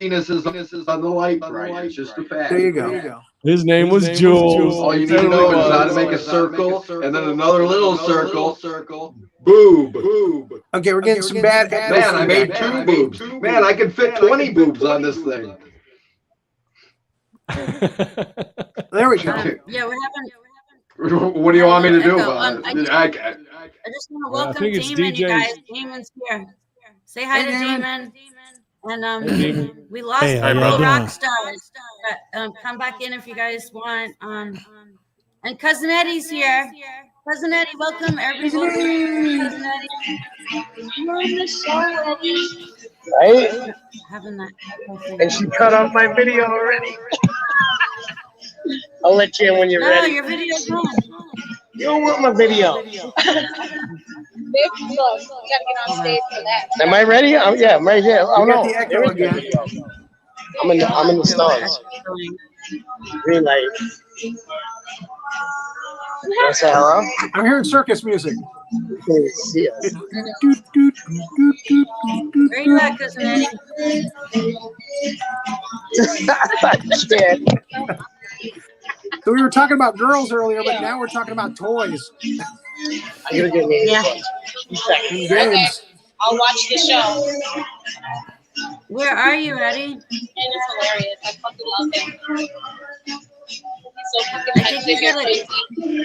penises on the light bright. It's just a fact. There you go. His name was Jules. All you need to Totally know is how to was. make a circle and then another little circle. Boob. Okay, we're getting some bad echo. Man, I made 2 boobs. Man, I can fit 20 boobs on this thing. There we go. Yeah, we're having. What do you want me to do Echo. about I it? just I just want to I welcome think it's Demon, you DJ's. guys. Demon's here. Say hi Hey, to Demon. Demon. And Hey, Demon. we lost Hey, a how couple y'all rock doing? stars. Come back in if you guys want. And Cousin Eddie's here. Cousin Eddie, welcome everybody. Cousin Eddie. You're on the show, Eddie. Right? Having that. And she cut off my video already. I'll let you in when you're No, ready. your video's on. You don't want my video. Look, you gotta get on stage for that. Am I ready? Yeah, I'm right here. Oh You got no, the echo there is again. video. I'm in the stars. Green light. Wanna say hello? I'm hearing circus music. Yes. Where you at, Cousin Eddie? Yeah. So we were talking about girls earlier, but now we're talking about toys I gotta get me. Yeah. and games. I'll watch the show. Where are you, Eddie? And it's hilarious. I fucking love it. He's so fucking I think he's hyper at crazy.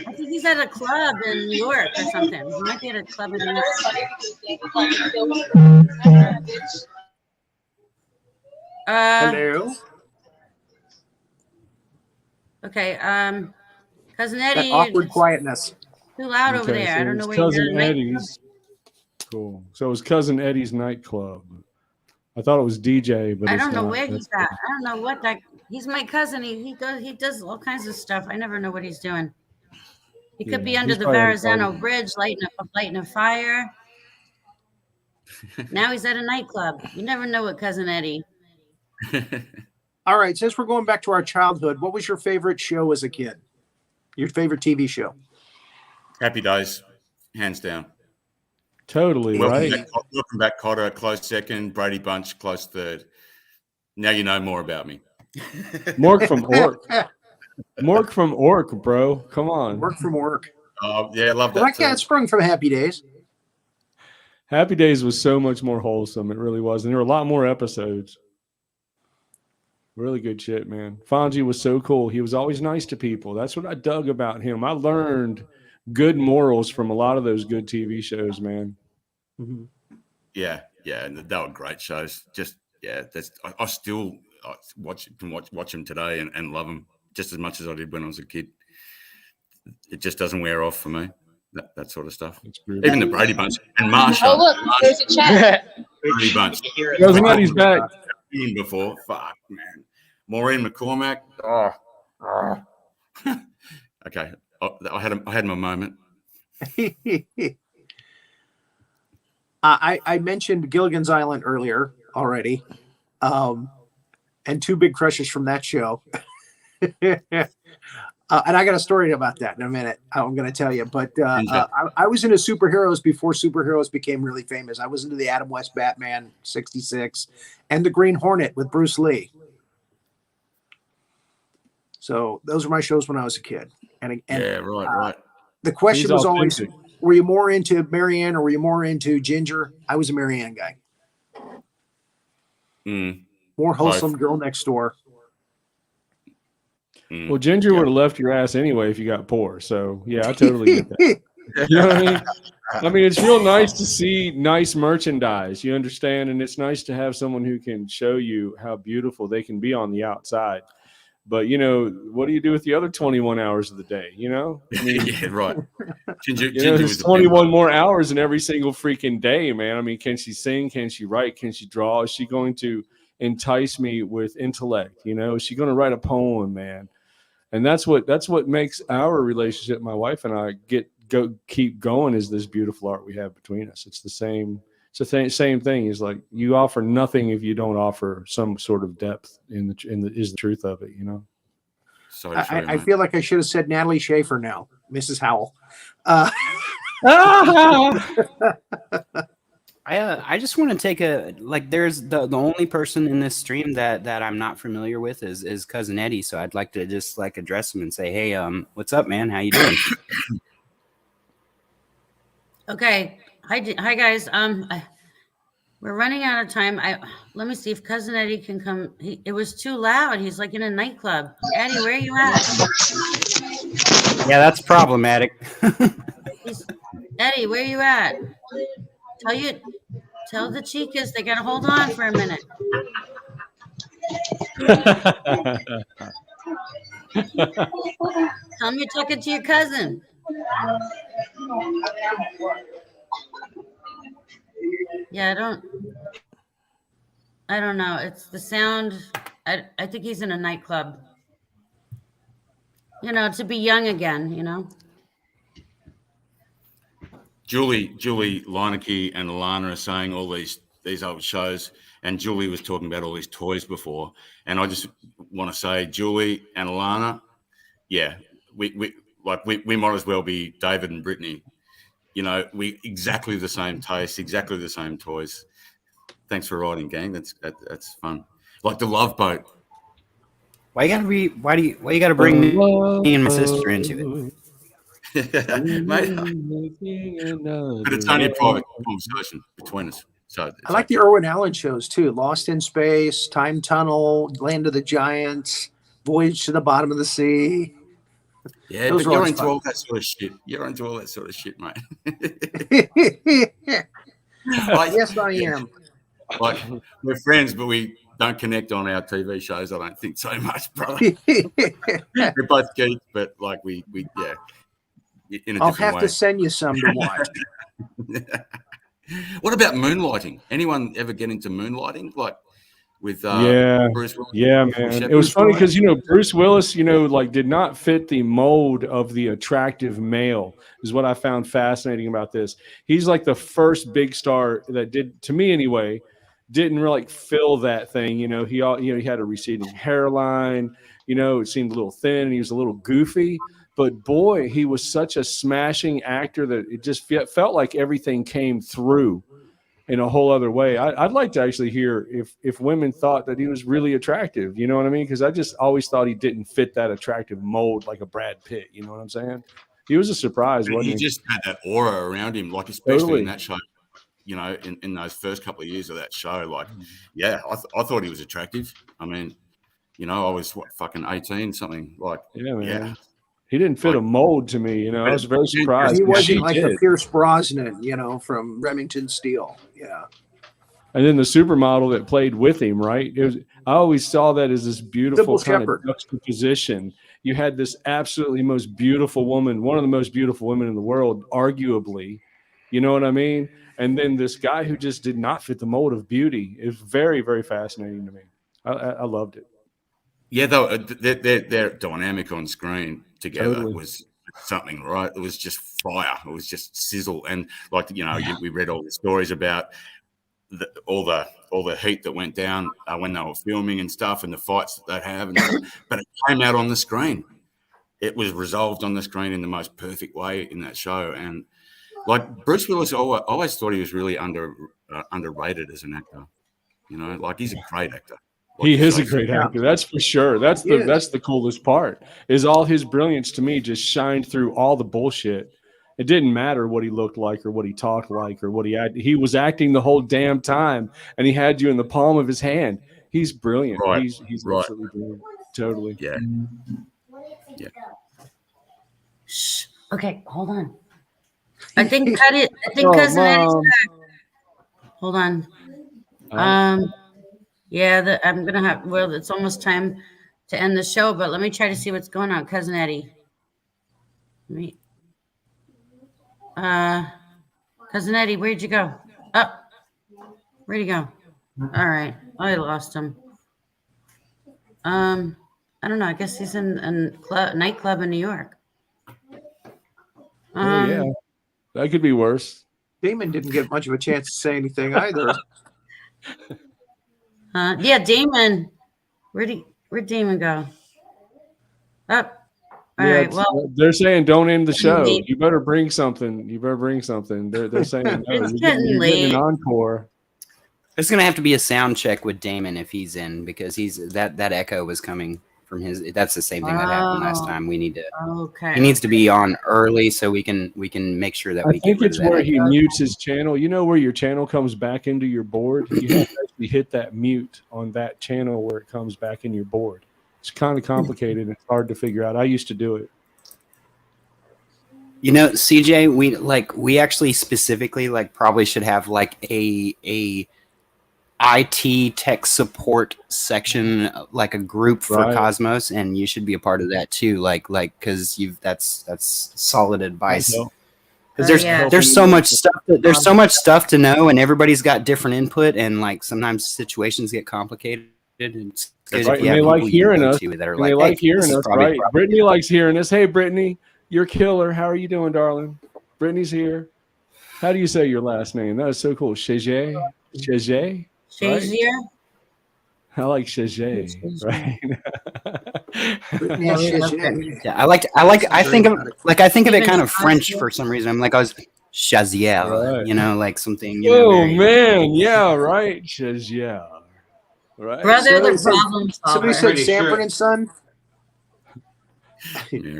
I think he's at a club in New York or something. He might be at a club in New York. It's funny because Hello. Okay. Cousin That Eddie, awkward it's quietness. too loud over Okay, there. so I don't know it's where you're Cousin at. Eddie's. Cool. So it was Cousin Eddie's nightclub. I thought it was DJ, but I it's don't know not. where he's at. I don't know what that He's my cousin. He does all kinds of stuff. I never know what he's doing. He could be Yeah, under he's the probably Verrazano Bridge lighting a fire. Now he's at a nightclub. You never know with Cousin Eddie. All right, since we're going back to our childhood, what was your favorite show as a kid? Your favorite TV show? Happy Days, hands down. Totally, Welcome right? welcome back, Cotter, close second. Brady Bunch, close third. Now you know more about me. Mork from Ork. Mork from Ork, bro. Come on. Work from Work. Oh, yeah, I love Well, that. that got sprung from Happy Days. Happy Days was so much more wholesome. It really was. And there were a lot more episodes. Really good shit, man. Fonzie was so cool. He was always nice to people. That's what I dug about him. I learned good morals from a lot of those good TV shows, man. Mm-hmm. Yeah, and they were great shows. Just I still watch them today and love them just as much as I did when I was a kid. It just doesn't wear off for me. That sort of stuff. Even the Brady Bunch and Marsha. Oh look, there's a chat. Brady Bunch. Cousin Eddie's back. Before, fuck man, Maureen McCormack. Okay, I had my moment. I mentioned Gilligan's Island earlier already, and two big crushes from that show. And I got a story about that in a minute. I'm going to tell you. But I was into superheroes before superheroes became really famous. I was into the Adam West Batman '66 and the Green Hornet with Bruce Lee. So those were my shows when I was a kid. And yeah, right. The question was always, were you more into Marianne or were you more into Ginger? I was a Marianne guy. More wholesome girl next door. Well, Ginger would have left your ass anyway if you got poor. So, yeah, I totally get that. You know what I mean? I mean, it's real nice to see nice merchandise. You understand? And it's nice to have someone who can show you how beautiful they can be on the outside. But, you know, what do you do with the other 21 hours of the day? You know? I mean, yeah, right. Ginger there's 21 more hours in every single freaking day, man. I mean, can she sing? Can she write? Can she draw? Is she going to entice me with intellect? You know, is she going to write a poem, man? And that's what makes our relationship, my wife and I, keep going, is this beautiful art we have between us. It's the same. It's the same thing. Is like you offer nothing if you don't offer some sort of depth is the truth of it. You know. So I feel like I should have said Natalie Schaefer now, Mrs. Howell. I just want to take there's the only person in this stream that I'm not familiar with is Cousin Eddie. So I'd like to just address him and say, hey, what's up, man? How you doing? Okay. Hi guys. We're running out of time. Let me see if Cousin Eddie can come. It was too loud. He's like in a nightclub. Eddie, where are you at? Yeah, that's problematic. Eddie, where are you at? Tell the chicas they gotta hold on for a minute. Tell them you're talking to your cousin. Yeah, I don't know. It's the sound. I think he's in a nightclub. You know, to be young again, you know. Julie Leineke and Alana are saying all these old shows, and Julie was talking about all these toys before, and I just want to say, Julie and Alana, yeah, we might as well be David and Brittany. You know, we exactly the same taste, exactly the same toys. Thanks for writing, gang. That's fun. Like the Love Boat. Why you gotta bring me and my sister into it? Mate, but it's only a private conversation between us. So I like the Irwin Allen shows too. Lost in Space, Time Tunnel, Land of the Giants, Voyage to the Bottom of the Sea. Yeah, those but you're fun. into all that sort of shit. You're into all that sort of shit, mate. Yes, I am. Like we're friends, but we don't connect on our TV shows. I don't think so much, brother. We're both geeks, but like we yeah. I'll have to send you some to watch. What about moonlighting? Anyone ever get into moonlighting? Like with Yeah, Bruce Willis. yeah, Before man. Shep- It was funny because Bruce Willis, like did not fit the mold of the attractive male. Is what I found fascinating about this. He's like the first big star that did, to me anyway, didn't really fill that thing. He had a receding hairline. It seemed a little thin, and he was a little goofy. But boy, he was such a smashing actor that it just felt like everything came through in a whole other way. I'd like to actually hear if women thought that he was really attractive. You know what I mean? Because I just always thought he didn't fit that attractive mold like a Brad Pitt. You know what I'm saying? He was a surprise, He wasn't he? just had that aura around him, like especially Totally. in that show. In those first couple of years of that show, like, yeah, I thought he was attractive. I mean, I was fucking 18 something. Like, Yeah, man. yeah. He didn't fit a mold to me. I was very surprised. He wasn't She like did. the Pierce Brosnan, from Remington Steel. Yeah. And then the supermodel that played with him, right? I always saw that as this beautiful Sybil kind Shepherd. of juxtaposition. You had this absolutely most beautiful woman, one of the most beautiful women in the world, arguably. You know what I mean? And then this guy who just did not fit the mold of beauty. It was very, very fascinating to me. I loved it. Yeah, though their dynamic on screen together Totally. was something, right? It was just fire. It was just sizzle, and we read all the stories about all the heat that went down when they were filming and stuff, and the fights that they have, but it came out on the screen. It was resolved on the screen in the most perfect way in that show, and like Bruce Willis, I always thought he was really underrated as an actor. Like he's a great actor. He is a great actor, that's for sure. That's the coolest part. Is all his brilliance to me just shined through all the bullshit. It didn't matter what he looked like or what he talked like or what he was acting the whole damn time, and he had you in the palm of his hand. He's brilliant. Right. He's Right. absolutely brilliant. Totally. Yeah. Shh. Okay, hold on. I think Oh, Cousin Eddie's Mom. back. Hold on. I'm gonna have. Well, it's almost time to end the show, but let me try to see what's going on, Cousin Eddie. Cousin Eddie, where'd you go? Where'd he go? All right, I lost him. I don't know. I guess he's in a nightclub in New York. Yeah, that could be worse. Damon didn't get much of a chance to say anything either. Yeah, Damon. Where'd Damon go? Up. All Yeah, right. Well, they're saying don't end the show. Damon. You better bring something. They're saying no. It's You're getting you're getting late. an encore. There's gonna have to be a sound check with Damon if he's in, because that echo was coming from his. That's the same thing that happened last time. We need to. Okay. He needs to be on early so we can make sure that I we get think rid it's of that where he echo. mutes his channel. You know where your channel comes back into your board? You have to actually hit that mute on that channel where it comes back in your board. It's kind of complicated. It's hard to figure out. I used to do it. CJ, we actually specifically probably should have a IT tech support section, like a group for Right. Cosmos, and you should be a part of that too. Because that's solid advice. Because there's so much stuff to know, and everybody's got different input, and sometimes situations get complicated. It's good Right. if And you they have like people you hearing go us. to that are And like, they hey, like this hearing is us, probably right? Brittany likes hearing us. Hey, Brittany, you're killer. How are you doing, darling? Brittany's here. How do you say your last name? That is so cool. Shege? Shege? Right? Shazier? I like Shege, right? Yeah, I think of it kind of French for some reason. I'm like, I was Chazier, Right. like something. Oh, very- man. Yeah, right. Shege. Right. Brother, the Somebody problem Somebody solver. said Sanford and Son.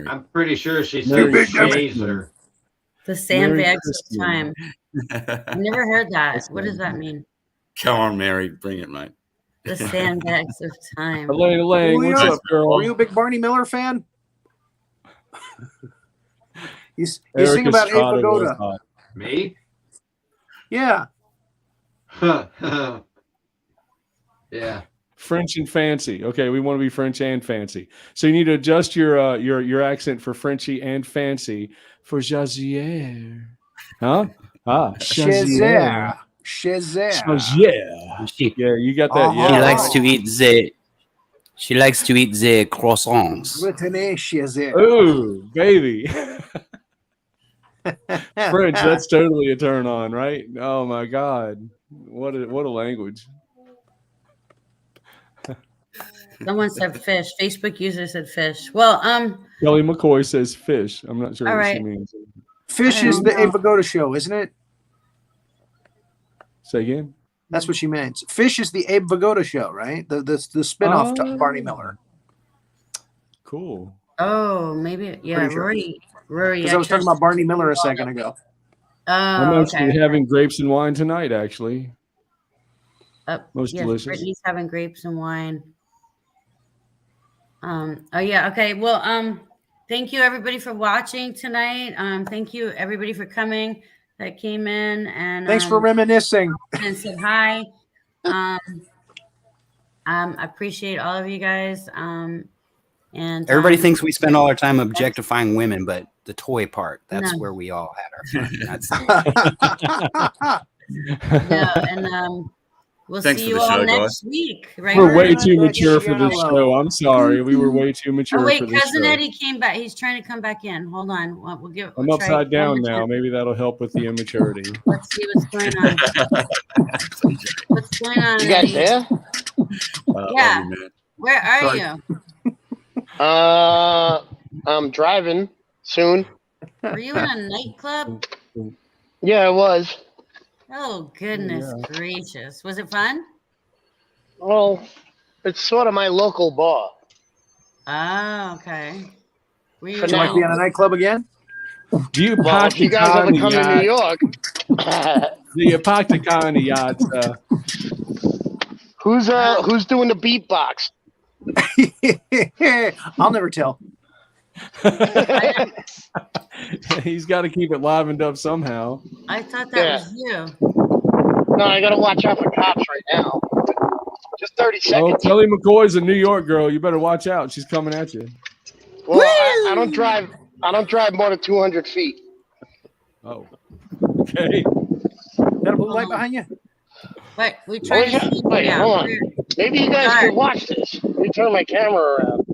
I'm pretty sure she said Mary Shazer. The sandbags of Christian. time. I never heard that. What does that mean? Come on, Mary, bring it, mate. The sandbags of time. Elaine, what's Julio, up, girl? Were you a big Barney Miller fan? you sing Eric about Abe Estrada was Vigoda. hot. Me? Yeah. Yeah. French and fancy. Okay, we want to be French and fancy. So you need to adjust your accent for Frenchy and fancy for Jazier. Huh? Chazier. Chazier. Shazam. Oh, yeah. Yeah, you got that. Uh-huh. She Yeah. likes to eat the. She likes to eat the croissants. Retenez Shazam. Ooh, baby. French, that's totally a turn on, right? Oh my God. What a language. Someone said fish. Facebook user said fish. Well, Kelly McCoy says fish. I'm not sure All what she right. means. Fish I is don't the know. Abe Vigoda show, isn't it? Say again. That's what she meant. Fish is the Abe Vigoda show, right? The spinoff to Barney Miller. Cool. oh, maybe yeah. Pretty sure. Rory. Because I was talking about Barney Miller a second ago. I'm Oh, actually okay. having grapes and wine tonight, actually. Most Yes, delicious. Brittany's having grapes and wine. Oh yeah. Okay. Well, thank you everybody for watching tonight. Thank you everybody for coming that came in and Thanks for reminiscing. and said hi. I appreciate all of you guys. And Everybody thinks we spend all our time objectifying women, but the toy part—that's No. where we all had our fun. That's yeah, and we'll Thanks see for you the all show, next week. Right? We're way Right. too mature for this Shallow. show. I'm sorry. We were way too mature Oh for wait, this cousin show. Eddie came back. He's trying to come back in. Hold on. We'll give. I'm we'll try upside one down more now. time. Maybe that'll help with the immaturity. Let's see what's going on. What's going on? You guys Eddie? there? Yeah. Love you, man. Where are Sorry. you? I'm driving soon. Were you in a nightclub? Yeah, I was. Oh goodness gracious! Was it fun? Well, it's sort of my local bar. Oh, okay. Were you? For Would you like to be on a nightclub again? Do you Well, park if you your guys car ever in the come to New yacht? York, Do you park the car in the yacht? who's doing the beatbox? I'll never tell. He's got to keep it livened up somehow. I thought that Yeah. was you. No, I gotta watch out for cops right now. Just 30 Oh, seconds. Kelly McCoy's a New York girl. You better watch out. She's coming at you. Well, I don't drive. I don't drive more than 200 feet. Oh, okay. That a blue light behind you? But we tried to see. Wait, Yeah. hold on. Maybe you guys Sorry. could watch this. Let me turn my camera around.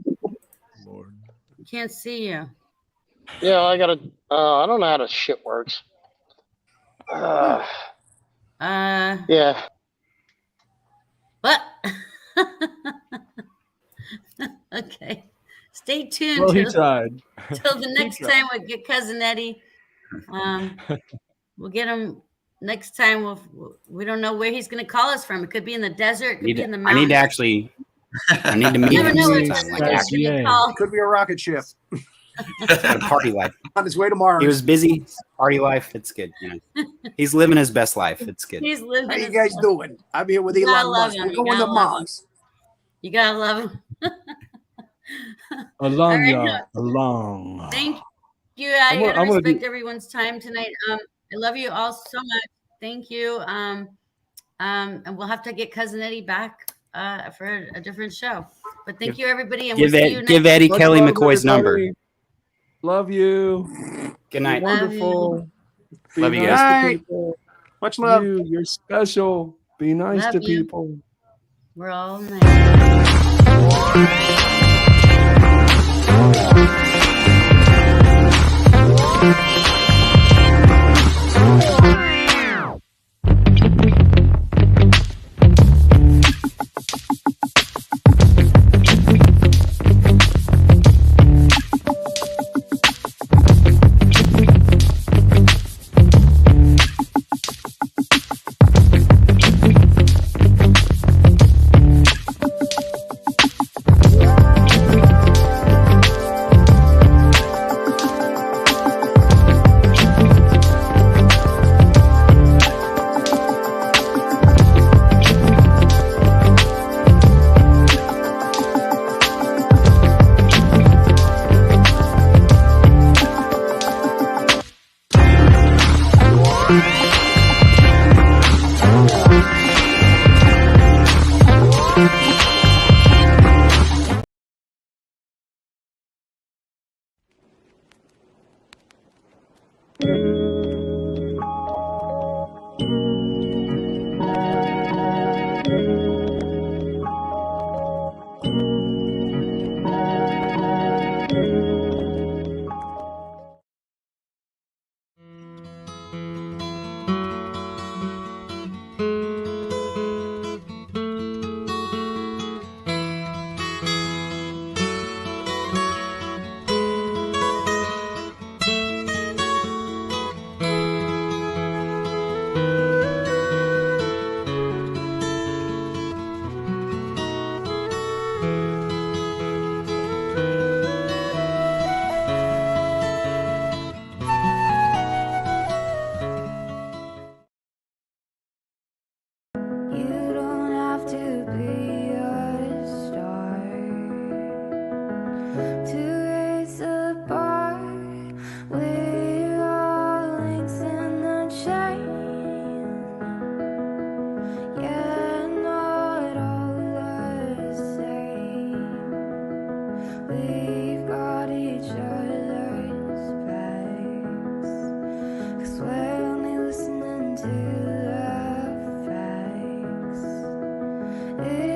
Lord. Can't see you. Yeah, I gotta. I don't know how this shit works. Yeah. What? Okay. Stay tuned Well, he till tried. the next tried. time we get cousin Eddie. We'll get him next time. We don't know where he's going to call us from. It could be in the desert. It could be in the I mountains. need to actually. I need to meet You never him know where sometime. Like, he's actually, going to call. Could be a rocket ship a party life. on its way to Mars. He was busy. Party life. It's good. You know, he's living his best life. It's good. He's living. How you his guys best- doing? I'm here with You gotta Elon love Musk. him. We're You going gotta to love him. Mars. You gotta love him. Along, All right, y'all. no. Along. Thank you. I I'm gonna- gotta I'm gonna respect do- everyone's time tonight. I love you all so much. Thank you. And we'll have to get cousin Eddie back for a different show. But thank you, everybody, and we'll see you next. Give Eddie Much Kelly love, McCoy's number. everybody. Love you. Good night. Love Wonderful. Be Love you nice guys. to people. Much love. You're special. Be nice Love to you. people. We're all nice. Hey.